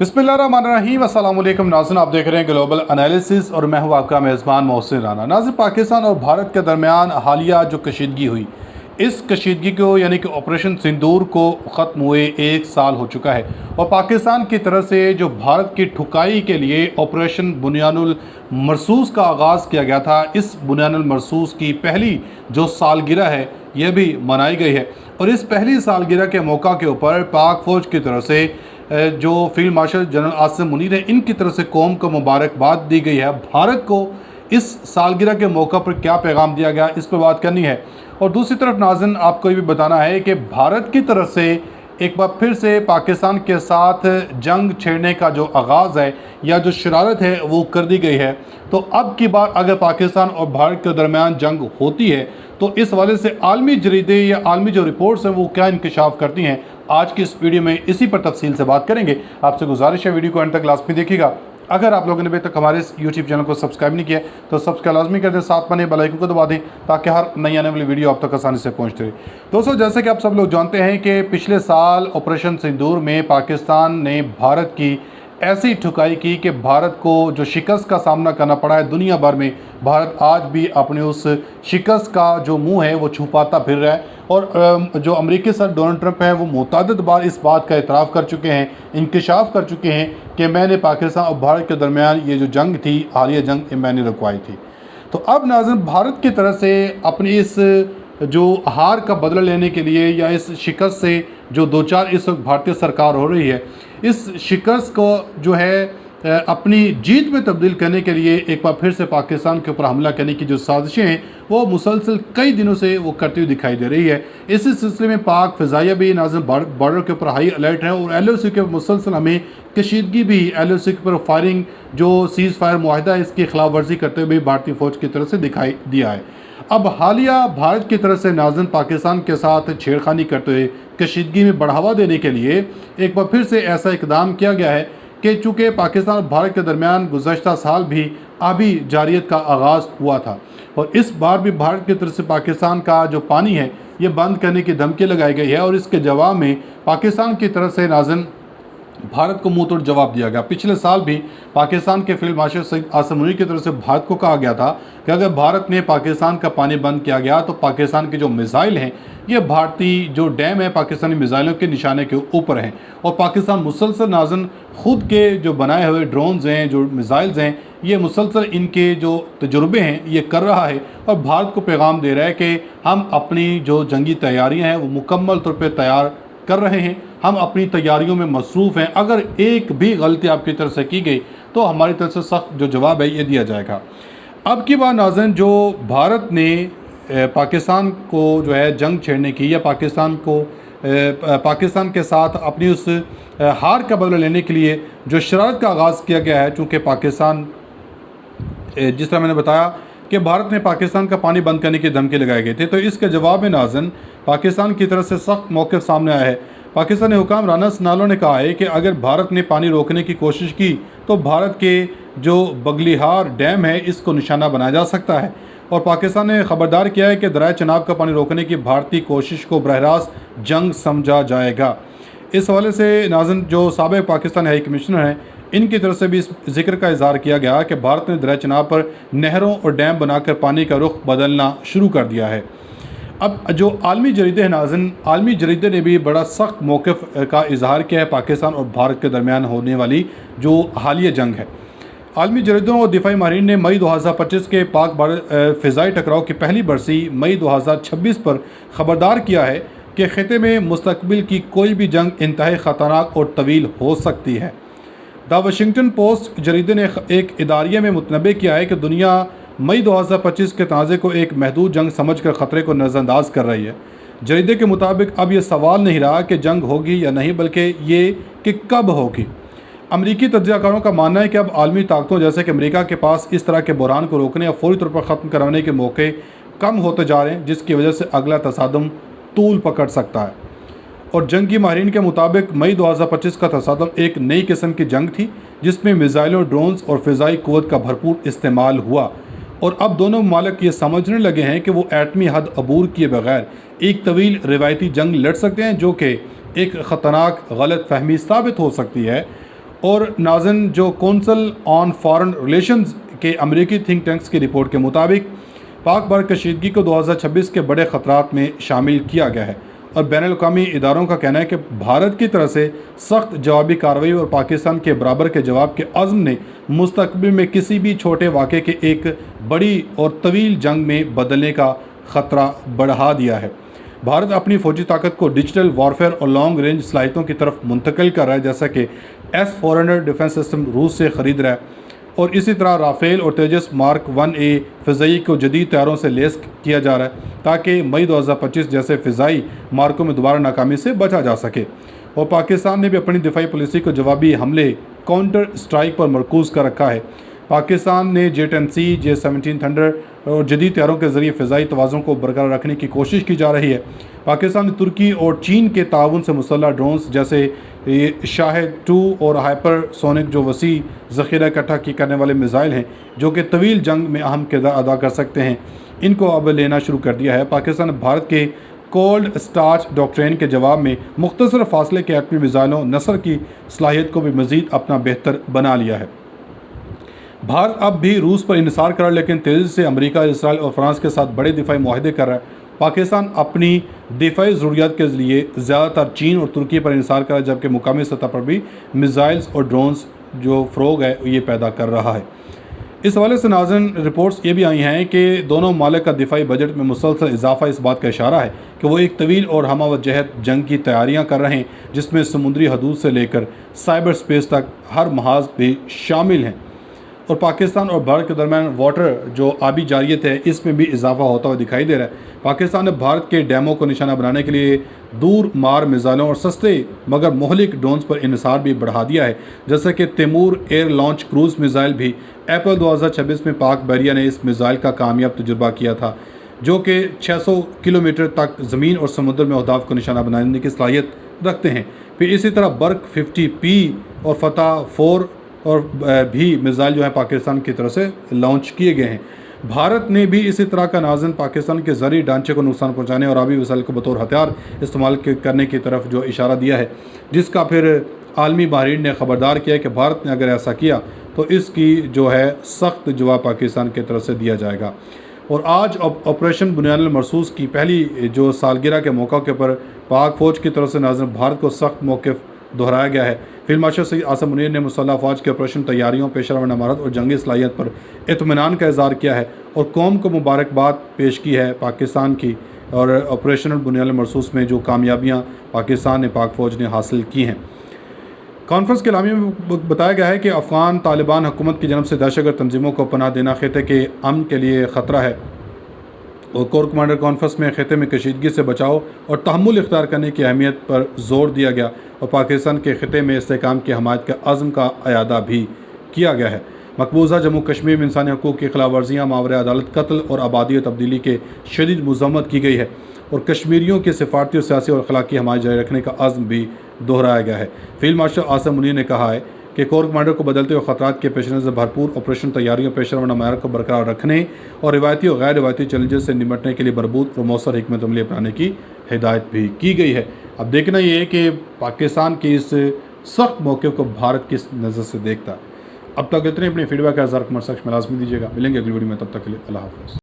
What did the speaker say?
बिस्मिल्लाहिर्रहमानिर्रहीम। अस्सलाम वालेकुम नाज़रीन, आप देख रहे हैं ग्लोबल एनालिसिस और मैं हूं आपका मेज़बान मोहसिन राना। नाज़रीन, पाकिस्तान और भारत के दरमियान हालिया जो कशीदगी हुई, इस कशीदगी को यानी कि ऑपरेशन सिंदूर को ख़त्म हुए 1 साल हो चुका है और पाकिस्तान की तरफ से जो भारत की ठुकाई के लिए ऑपरेशन बुनियानुल मरसूस का आगाज़ किया गया था, इस बुनियानुल मरसूस की पहली जो सालगिरह है यह भी मनाई गई है। और इस पहली सालगिरह के मौका के ऊपर पाक फ़ौज की तरफ से जो field marshal general Asim Munir है, इनकी तरफ से कौम को मुबारकबाद दी गई है। भारत को इस सालगिरह के मौका पर क्या पैगाम दिया गया, इस पर बात करनी है। और दूसरी तरफ नाज़रीन, आपको ये भी बताना है कि भारत की तरफ से एक बार फिर से पाकिस्तान के साथ जंग छेड़ने का जो आगाज़ है या जो शरारत है वो कर दी गई है। तो अब की बार अगर पाकिस्तान और भारत के दरमियान जंग होती है तो इस हवाले से आलमी जरीदे या आलमी जो रिपोर्ट्स हैं वो क्या इंकशाफ करती हैं, आज की इस वीडियो में इसी पर तफसील से बात करेंगे। आपसे गुजारिश है वीडियो को अंत तक लाजमी देखिएगा। अगर आप लोगों ने अभी तक हमारे इस यूट्यूब चैनल को सब्सक्राइब नहीं किया तो सब्सक्राइब लाजमी कर दें, साथ में बेल आइकन को दबा दें ताकि हर नई आने वाली वीडियो आप तक आसानी से पहुंचती रहे। दोस्तों, जैसे कि आप सब लोग जानते हैं कि पिछले साल ऑपरेशन सिंदूर में पाकिस्तान ने भारत की ऐसी ठुकाई की कि भारत को जो शिकस्त का सामना करना पड़ा है, दुनिया भर में भारत आज भी अपने उस शिकस्त का जो मुंह है वो छुपाता फिर रहा है। और जो अमेरिकी सदर डोनाल्ड ट्रंप हैं वो मुतअद्दिद बार इस बात का इतराफ़ कर चुके हैं, इंकशाफ कर चुके हैं कि मैंने पाकिस्तान और भारत के दरमियान ये जो जंग थी, हालिया जंग, मैंने रुकवाई थी। तो अब नाज़रीन, भारत की तरफ से अपनी इस जो हार का बदला लेने के लिए या इस शिकस्त से जो दो चार इस वक्त भारतीय सरकार हो रही है, इस शिकस्त को जो है अपनी जीत में तब्दील करने के लिए एक बार फिर से पाकिस्तान के ऊपर हमला करने की जो साजिशें हैं वो मुसलसल कई दिनों से वो करती हुई दिखाई दे रही है। इसी सिलसिले में पाक फ़िज़ाइया भी नाज़रीन बॉर्डर के ऊपर हाई अलर्ट है और LOC के मुसलसल हमें कशीदगी भी LOC के ऊपर फायरिंग जो सीज़ फायर मुआहदा है इसकी खिलाफ वर्जी करते हुए भारतीय फ़ौज की तरफ से दिखाई दिया है। अब हालिया भारत की तरफ से नाज़रीन पाकिस्तान के साथ छेड़खानी करते हुए कशीदगी में बढ़ावा देने के लिए एक बार फिर से ऐसा इकदाम किया गया है कि चूँकि पाकिस्तान और भारत के दरमियान गुज़श्ता साल भी आबी जारियत का आगाज़ हुआ था और इस बार भी भारत की तरफ से पाकिस्तान का जो पानी है ये बंद करने की धमकी लगाई गई है और इसके जवाब में पाकिस्तान की तरफ से नाज़रीन भारत को मुंह तोड़ जवाब दिया गया। पिछले साल भी पाकिस्तान के फील्ड मार्शल सईद आसिम मुनीर की तरफ से भारत को कहा गया था कि अगर भारत ने पाकिस्तान का पानी बंद किया गया तो पाकिस्तान के जो मिसाइल हैं ये भारतीय जो डैम है पाकिस्तानी मिसाइलों के निशाने के ऊपर हैं और पाकिस्तान मुसलसल नाज़रीन ख़ुद के जो बनाए हुए ड्रोन्स हैं, जो मिसाइल्स हैं, ये मुसलसल इनके जो तजुर्बे हैं ये कर रहा है और भारत को पैगाम दे रहा है कि हम अपनी जो जंगी तैयारियाँ हैं वो मुकम्मल तौर पर तैयार कर रहे हैं, हम अपनी तैयारियों में मसरूफ़ हैं। अगर एक भी गलती आपकी तरफ से की गई तो हमारी तरफ से सख्त जो जवाब है ये दिया जाएगा। अब की बात नाज़रीन, जो भारत ने पाकिस्तान को जो है जंग छेड़ने की या पाकिस्तान के साथ अपनी उस हार का बदला लेने के लिए जो शरारत का आगाज़ किया गया है, चूँकि पाकिस्तान जिस तरह मैंने बताया कि भारत ने पाकिस्तान का पानी बंद करने की धमकी लगाई गई थी, तो इसके जवाब में नाज़रीन पाकिस्तान की तरफ से सख्त मौक़िफ़ सामने आया है। पाकिस्तानी हुकाम राना सनालो ने कहा है कि अगर भारत ने पानी रोकने की कोशिश की तो भारत के जो बगलिहार डैम है इसको निशाना बनाया जा सकता है और पाकिस्तान ने ख़बरदार किया है कि दरिया चनाब का पानी रोकने की भारतीय कोशिश को बरह रास्त जंग समझा जाएगा। इस हवाले से नाज़रीन जो साबिक़ पाकिस्तानी हाई कमिश्नर हैं इनकी तरफ से भी इस जिक्र का इज़हार किया गया कि भारत ने दरिया चनाब पर नहरों और डैम बनाकर पानी का रुख बदलना शुरू कर दिया है। अब जो आलमी जरीदे हैं नाज़रीन, आलमी जरीदे ने भी बड़ा सख्त मौक़िफ़ का इज़हार किया है पाकिस्तान और भारत के दरमियान होने वाली जो हालिया जंग है। आलमी जरीदों और दिफाई माहिरीन ने मई 2025 के पाक भारत फ़िज़ाई टकराव की पहली बरसी मई 2026 पर ख़बरदार किया है कि ख़िते में मुस्तक़बिल की कोई भी जंग इंतहाई ख़तरनाक और तवील हो सकती है। द वाशिंगटन पोस्ट जरीदे ने एक इदारिया में मुतनबे किया है कि दुनिया मई 2025 के तनाज़े को एक महदूद जंग समझकर ख़तरे को नज़रअंदाज कर रही है। जरीदे के मुताबिक अब ये सवाल नहीं रहा कि जंग होगी या नहीं, बल्कि ये कि कब होगी। अमरीकी तज्ज़ियाकारों का मानना है कि अब आलमी ताकतों जैसे कि अमेरिका के पास इस तरह के बहरान को रोकने या फौरी तौर पर ख़त्म कराने के मौके कम होते जा रहे हैं, जिसकी वजह से अगला तसादम तूल पकड़ सकता है। और जंगी माहिरीन के मुताबिक मई 2025 का तसादम एक नई किस्म की जंग थी जिसमें मिसाइलों, ड्रोन्स और फ़िज़ाई क़ुव्वत का भरपूर इस्तेमाल हुआ और अब दोनों ममालिक ये समझने लगे हैं कि वो एटमी हद अबूर किए बगैर एक तवील रिवायती जंग लड़ सकते हैं जो कि एक ख़तरनाक गलत फहमी साबित हो सकती है। اور ناظرین جو کونسل آن فارن ریلیشنز کے امریکی تھنک ٹینکس کی رپورٹ کے مطابق پاک بھارت کشیدگی کو 2026 کے بڑے خطرات میں شامل کیا گیا ہے، اور بین الاقوامی اداروں کا کہنا ہے کہ بھارت کی طرف سے سخت جوابی کارروائی اور پاکستان کے برابر کے جواب کے عزم نے مستقبل میں کسی بھی چھوٹے واقعے کے ایک بڑی اور طویل جنگ میں بدلنے کا خطرہ بڑھا دیا ہے۔ بھارت اپنی فوجی طاقت کو ڈیجیٹل وارفیئر اور لانگ رینج صلاحیتوں کی طرف منتقل کر رہا ہے، جیسا کہ S-400 ڈیفنس سسٹم روس سے خرید رہا ہے، اور اسی طرح رافیل اور تیجس مارک 1A فضائی کو جدید طیاروں سے لیس کیا جا رہا ہے تاکہ مئی 2025 جیسے فضائی مارکوں میں دوبارہ ناکامی سے بچا جا سکے۔ اور پاکستان نے بھی اپنی دفاعی پالیسی کو جوابی حملے کاؤنٹر اسٹرائک پر مرکوز کر رکھا ہے۔ پاکستان نے J-10C J-17 تھنڈر اور جدید طیاروں کے ذریعے فضائی توازن کو برقرار رکھنے کی کوشش کی جا رہی ہے۔ پاکستان نے ترکی اور چین کے تعاون سے مسلح ڈرونز جیسے شاہد 2 اور ہائپر سونک جو وسیع ذخیرہ اکٹھا کرنے والے میزائل ہیں جو کہ طویل جنگ میں اہم کردار ادا کر سکتے ہیں، ان کو اب لینا شروع کر دیا ہے۔ پاکستان نے بھارت کے کولڈ اسٹارٹ ڈاکٹرین کے جواب میں مختصر فاصلے کے ایٹمی میزائلوں نصر کی صلاحیت کو بھی مزید اپنا بہتر بنا لیا ہے۔ بھارت اب بھی روس پر انحصار کر رہا ہے، لیکن تیزی سے امریکہ، اسرائیل اور فرانس کے ساتھ بڑے دفاعی معاہدے کر رہا ہے۔ پاکستان اپنی دفاعی ضروریات کے لیے زیادہ تر چین اور ترکی پر انحصار کر رہا ہے، جبکہ مقامی سطح پر بھی میزائلز اور ڈرونز جو فروغ ہے یہ پیدا کر رہا ہے۔ اس حوالے سے ناظرین رپورٹس یہ بھی آئی ہیں کہ دونوں ممالک کا دفاعی بجٹ میں مسلسل اضافہ اس بات کا اشارہ ہے کہ وہ ایک طویل اور ہمہ جہت جنگ کی تیاریاں کر رہے ہیں، جس میں سمندری حدود سے لے کر سائبر سپیس تک ہر محاذ بھی شامل ہیں۔ اور پاکستان اور بھارت کے درمیان واٹر جو آبی جارحیت ہے اس میں بھی اضافہ ہوتا ہوا دکھائی دے رہا ہے۔ پاکستان نے بھارت کے ڈیموں کو نشانہ بنانے کے لیے دور مار میزائلوں اور سستے مگر مہلک ڈرونز پر انحصار بھی بڑھا دیا ہے، جیسا کہ Taimur air launch cruise missile بھی اپریل 2026 میں پاک بحریہ نے اس میزائل کا کامیاب تجربہ کیا تھا، جو کہ 600 کلومیٹر تک زمین اور سمندر میں اہداف کو نشانہ بنانے کی صلاحیت رکھتے ہیں۔ پھر اسی طرح برق 50P اور فتح 4 اور بھی میزائل جو ہیں پاکستان کی طرف سے لانچ کیے گئے ہیں۔ بھارت نے بھی اسی طرح کا ناظرین پاکستان کے زرعی ڈھانچے کو نقصان پہنچانے اور آبی وسائل کو بطور ہتھیار استعمال کرنے کی طرف جو اشارہ دیا ہے، جس کا پھر عالمی ماہرین نے خبردار کیا ہے کہ بھارت نے اگر ایسا کیا تو اس کی جو ہے سخت جواب پاکستان کی طرف سے دیا جائے گا۔ اور آج آپریشن بنیان المرصوص کی پہلی جو سالگرہ کے موقع کے پر پاک فوج کی طرف سے ناظرین بھارت کو سخت موقف دہرایا گیا ہے۔ فیلڈ مارشل سید عاصم منیر نے مسلح افواج کے آپریشن تیاریوں، پیشہ ورانہ مہارت اور جنگی صلاحیت پر اطمینان کا اظہار کیا ہے اور قوم کو مبارکباد پیش کی ہے پاکستان کی اور آپریشن بنیان المرصوص میں جو کامیابیاں پاکستان نے پاک فوج نے حاصل کی ہیں۔ کانفرنس کے اعلامیہ میں بتایا گیا ہے کہ افغان طالبان حکومت کی جانب سے دہشت گرد تنظیموں کو پناہ دینا خطے کے امن کے لیے خطرہ ہے، اور کور کمانڈر کانفرنس میں خطے میں کشیدگی سے بچاؤ اور تحمل اختیار کرنے کی اہمیت پر زور دیا گیا اور پاکستان کے خطے میں استحکام کی حمایت کے عزم کا اعادہ بھی کیا گیا ہے۔ مقبوضہ جموں کشمیر میں انسانی حقوق کی خلاف ورزیاں، ماورا عدالت قتل اور آبادی و تبدیلی کے شدید مذمت کی گئی ہے، اور کشمیریوں کے سفارتی اور سیاسی اور اخلاقی حمایت جاری رکھنے کا عزم بھی دہرایا گیا ہے۔ فیلڈ مارشل عاصم منیر نے کہا ہے کہ کور کمانڈر کو بدلتے ہوئے خطرات کے پیش نظر بھرپور آپریشن تیاریوں، پیشہ ورانہ معیار کو برقرار رکھنے اور روایتی اور غیر روایتی چیلنجز سے نمٹنے کے لیے مربوط اور مؤثر حکمت عملی اپنانے کی ہدایت بھی کی گئی ہے۔ اب دیکھنا یہ ہے کہ پاکستان کی اس سخت موقف کو بھارت کس نظر سے دیکھتا ہے۔ اب تک اتنے، اپنے فیڈ بیک کا اظہار کمنٹ سیکشن میں لازمی دیجیے گا۔ ملیں گے اگلی ویڈیو میں، تب تک کے لیے اللہ حافظ۔